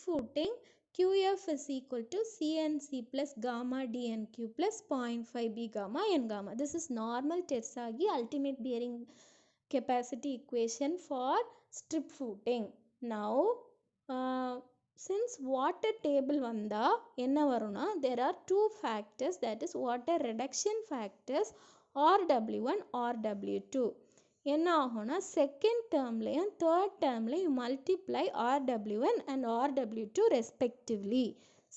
footing, QF is equal to CNC plus gamma DNQ plus 0.5 B gamma N gamma. This is normal Terzaghi ultimate bearing capacity equation for strip footing. Now, since water table vanda enna varuna, there are two factors, that is water reduction factors RW1 RW2. என்ன ஆகும்னா second டேர்ம்லையும் third டேர்ம்லையும் multiply RW1 and RW2 respectively.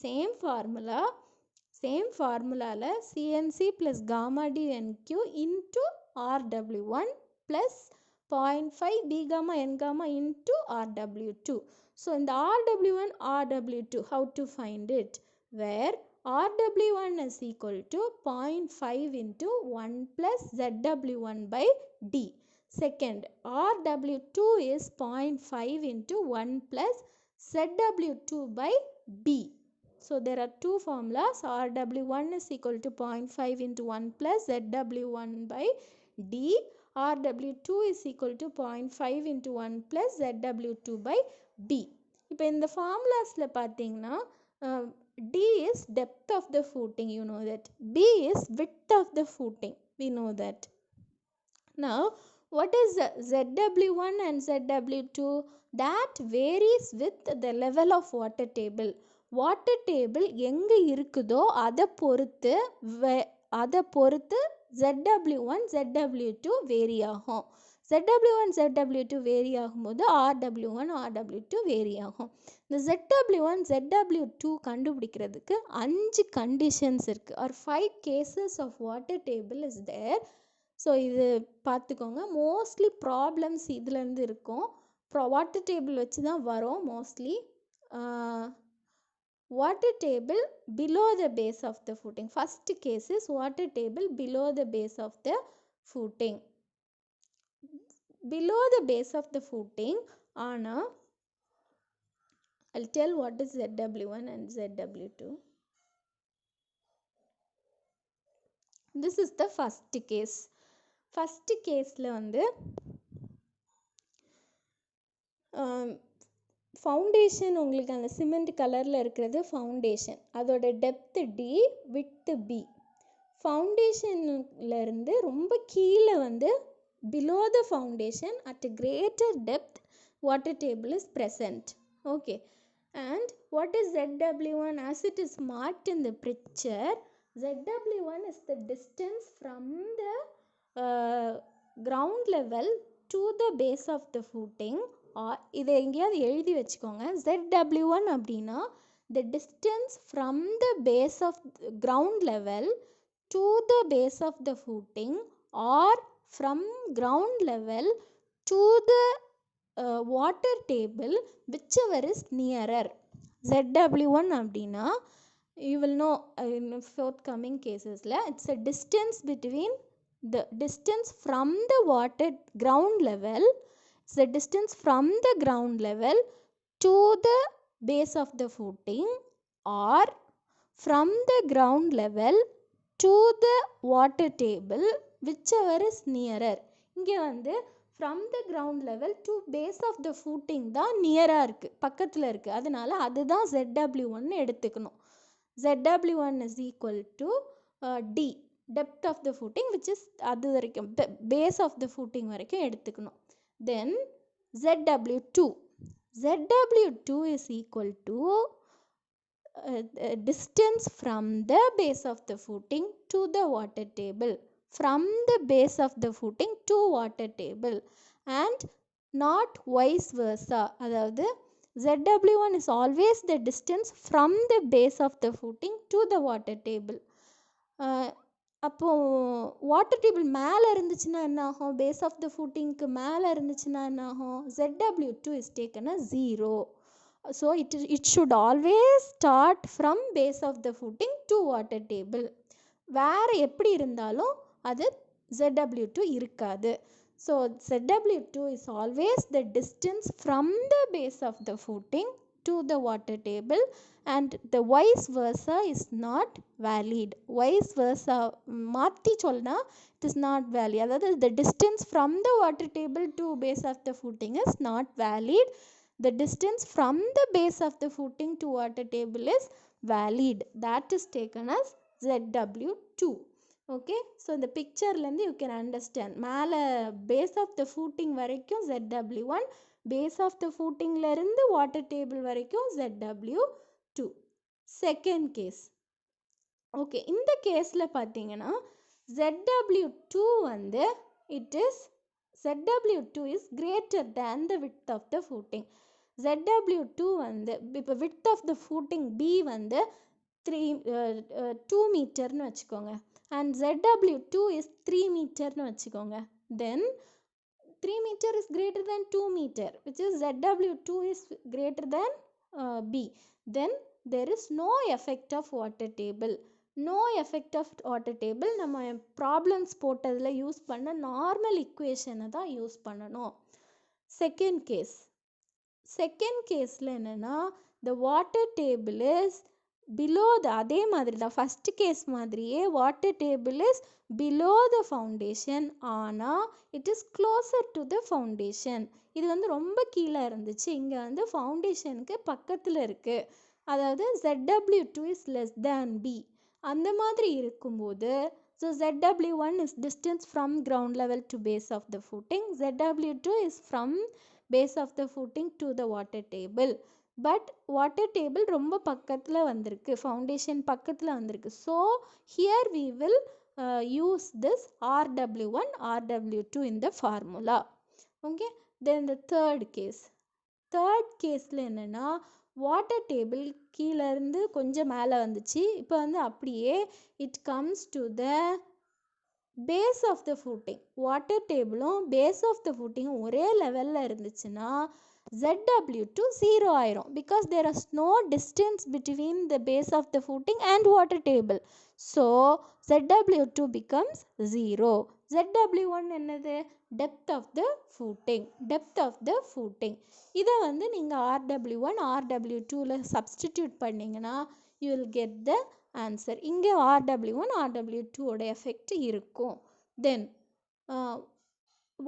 Same ஃபார்முலாவில் CNC plus gamma DNQ into RW1 plus 0.5 B gamma N gamma into RW2. So in the RW1 RW2, how to find it? Where RW1 is equal to 0.5 into 1 plus ZW1 by D. Second, RW2 is 0.5 into 1 plus ZW2 by B. So there are two formulas. RW1 is equal to 0.5 into 1 plus ZW1 by D. RW2 is equal to 0.5 into 1 plus ZW2 by B. இப்போ இந்த ஃபார்முலாஸில் பார்த்தீங்கன்னா D is depth of the footing, you know that. B is width of the footing, we know that. Now, what is ZW1 and ZW2? That varies with the level of water table. Water table எங்கே இருக்குதோ அதை பொறுத்து ZW1 ZW2 vary ஆகும். ZW1 ZW2 vary ஆகும்போது RW1 RW2 vary ஆகும். இந்த ZW1 ZW2 கண்டுபிடிக்கிறதுக்கு 5 conditions இருக்குது, or 5 cases of water table is there. So இது பார்த்துக்கோங்க. மோஸ்ட்லி ப்ராப்ளம்ஸ் இதுலேருந்து இருக்கும். வாட்டர் டேபிள் வச்சு தான் வரும் mostly. Water table below the base of the footing. First case is water table below the base of the footing. Below the base of the footing, Anna, I'll tell what is ZW1 and ZW2. This is the first case. First case la vandu foundation உங்களுக்கு அந்த cement கலரில் இருக்கிறது foundation, அதோட depth D, width B. ஃபவுண்டேஷன்லேருந்து ரொம்ப கீழே வந்து below the foundation at a greater depth water table is present. Okay, and what is ZW1? As it is marked in the picture, ZW1 is the distance from the ground level to the base of the footing. இதை எங்கேயாவது எழுதி வச்சுக்கோங்க. ZW1 அப்படின்னா the distance from the base of ground level to the base of the footing, or from ground level to the water table, whichever is nearer. ZW1 அப்படின்னா you will know in forthcoming casesல it's a distance between the distance from the water ground level. It's the distance from the ground level to the base of the footing, or from the ground level to the water table, whichever is nearer. இங்கே வந்து from the ground level to base of the footing தான் நியராக இருக்குது, பக்கத்தில் இருக்குது. அதனால அதுதான் ZW1 எடுத்துக்கணும். ZW1 is equal to D, depth of the footing, which is அது வரைக்கும் base of the footing வரைக்கும் எடுத்துக்கணும். Then ZW2 is equal to distance from the base of the footing to the water table, from the base of the footing to water table, and not vice versa. அதாவது ZW1 is always the distance from the base of the footing to the water table. அப்போது water table மேலே இருந்துச்சுன்னா என்ன ஆகும்? Base of த ஃபூட்டிங்க்கு மேலே இருந்துச்சுன்னா என்ன ஆகும்? ZW2 is taken as 0. So it should always start from base of the footing to water table. வேறு எப்படி இருந்தாலும் அது ZW2 இருக்காது. So ZW2 is always the distance from the base of the footing to the water table, and the vice versa is not valid. Vice versa மாற்றி சொன்னா it is not valid. அதாவது the distance from the water table to base of the footing is not valid. the distance from the base of the footing to water table is valid. That is taken as ZW2. Okay, so இந்த பிக்சர்லேருந்து you can understand. மேலே base of the footing வரைக்கும் ZW1, base of the footingலேருந்து water table வரைக்கும் ZW2. Second case. Okay, இந்த கேஸில் பார்த்தீங்கன்னா ZW2 வந்து ZW2 is greater than the width of the footing. ZW2 வந்து இப்போ width of the footing B வந்து 2 மீட்டர்னு வச்சுக்கோங்க, and ZW2 is 3 மீட்டர்னு வச்சுக்கோங்க. Then 3 meter is greater than 2 meter, which is ZW2 is greater than B. Then there is no effect of water table. No effect of water table நம்ம problems போட்டதில் use பண்ண normal இக்குவேஷனை தான் use பண்ணணும். Second கேஸில் என்னென்னா the water table is below the, அதே மாதிரி தான் first case மாதிரியே water table is below the foundation, ஆனால் it is closer to the foundation. இது வந்து ரொம்ப கீழே இருந்துச்சு, இங்கே வந்து ஃபவுண்டேஷனுக்கு பக்கத்தில் இருக்குது. அதாவது ZW2 is less than B. அந்த மாதிரி இருக்கும்போது so ZW1 is distance from ground level to base of the footing, ZW2 is from base of the footing to the water table. But water table ரொம்ப பக்கத்தில் வந்திருக்கு, foundation பக்கத்தில் வந்திருக்கு. So here we will use this RW1 RW2 in the formula. Okay, then the third கேஸில் என்னென்னா water table கீழேருந்து கொஞ்சம் மேலே வந்துச்சு, இப்போ வந்து அப்படியே it comes to the base of the footing. Water டேபிளும் பேஸ் ஆஃப் த ஃபூட்டிங்கும் ஒரே லெவலில் இருந்துச்சுன்னா ZW2 0 ஆயிரும், because there is no distance between the base of the footing and water table. So ZW2 becomes 0. ZW1 என்னது? depth of the footing. இதை வந்து நீங்கள் RW1 RW2ல சப்ஸ்டிடியூட் பண்ணிங்கன்னா you will get the answer. இங்கே RW1 RW2 ஓட effect இருக்கும். தென்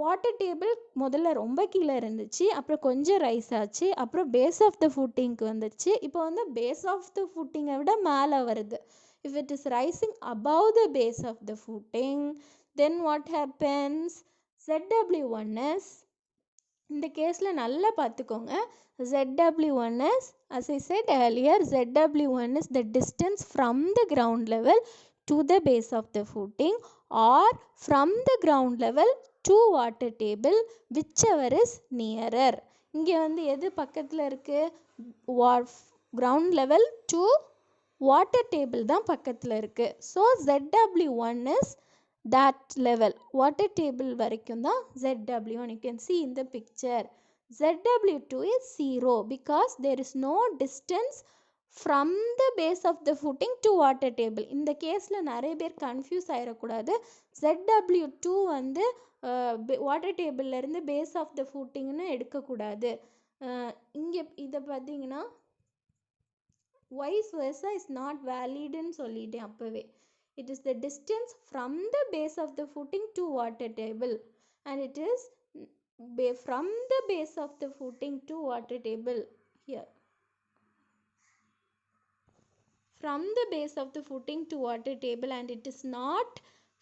water table முதல்ல ரொம்ப கீழே இருந்துச்சு, அப்புறம் கொஞ்சம் ரைஸ் ஆச்சு, அப்புறம் பேஸ் ஆஃப் த ஃபூட்டிங்க்கு வந்துச்சு, இப்போ வந்து பேஸ் ஆஃப் த ஃபூட்டிங்கை விட மேலே வருது. if it is rising above the base of the footing, then what happens? ZW1 is, இந்த கேஸில் நல்லா பார்த்துக்கோங்க, ZW1 is, as I said earlier, ZW1 is the distance from the ground level to the base of the footing, or from the ground level to water table, whichever is nearer. இங்கே வந்து எது பக்கத்தில் இருக்குது? ground level to water table தான் பக்கத்தில் இருக்குது. So ZW1 is that level, water table வரைக்கும் தான் ZW1. you can see in the picture. ZW2 is 0 because there is no distance from the base of the footing to water table. இந்த கேஸில் நிறைய பேர் confuse ஆகிடக்கூடாது. ZW2 வந்து water டேபிள்லேருந்து base of த ஃபூட்டிங்னு எடுக்கக்கூடாது. இங்கே இதை பார்த்தீங்கன்னா வைஸ் வெர்சா இஸ் நாட் வேலிடுன்னு சொல்லிட்டேன் அப்போவே. It is the distance from the base of the footing to water table, and it is from the base of the footing to water table here. From the base of the footing to water table, and it is not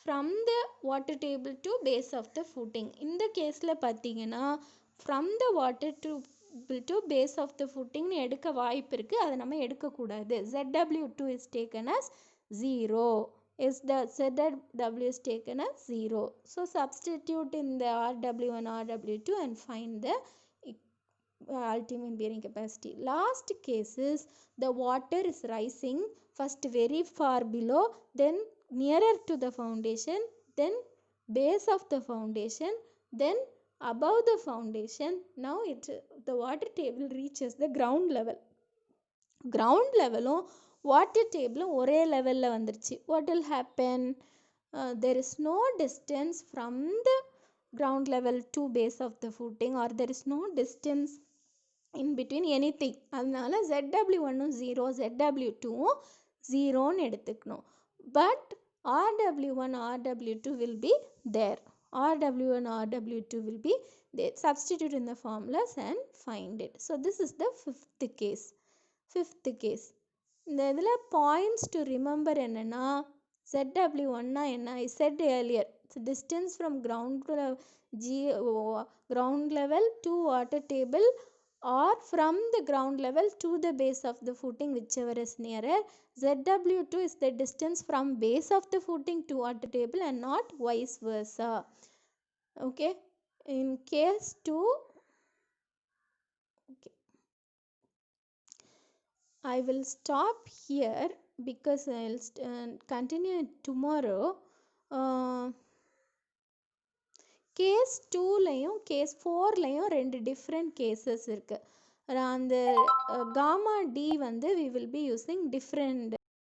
from the water table to base of the footing. In the case la pathina from the water table to base of the footing nu edukka vaaipu irukku, adha nama edukka koodadhu. ZW2 is taken as 0. is the ZW is taken as 0. So substitute in the RW1 RW2 and find the ultimate bearing capacity. Last case is the water is rising first very far below, then nearer to the foundation, then base of the foundation, then above the foundation. Now the water table reaches the ground level. Ground level water டேபிளும் ஒரே லெவலில் வந்துருச்சு. What will happen? There is no distance from the ground level to base of the footing, or there is no distance in between anything. அதனால ZW1 0, ZW2 0ன்னு எடுத்துக்கணும். But RW1 RW2 will be there. RW1 RW2 will be they substitute in the formulas and find it. So this is the fifth case. இந்த இதில் points to remember என்னென்னா ZW1னா என்ன, I said earlier, it's distance from ground level to water table or from the ground level to the base of the footing, whichever is nearer. ZW2 is the distance from base of the footing to water table and not vice versa. Okay, in case 2, okay, I will stop here because I will continue tomorrow. Case 2லையும் case 4லையும் 2 different cases இருக்குது. அந்த gamma D வந்து we will be using different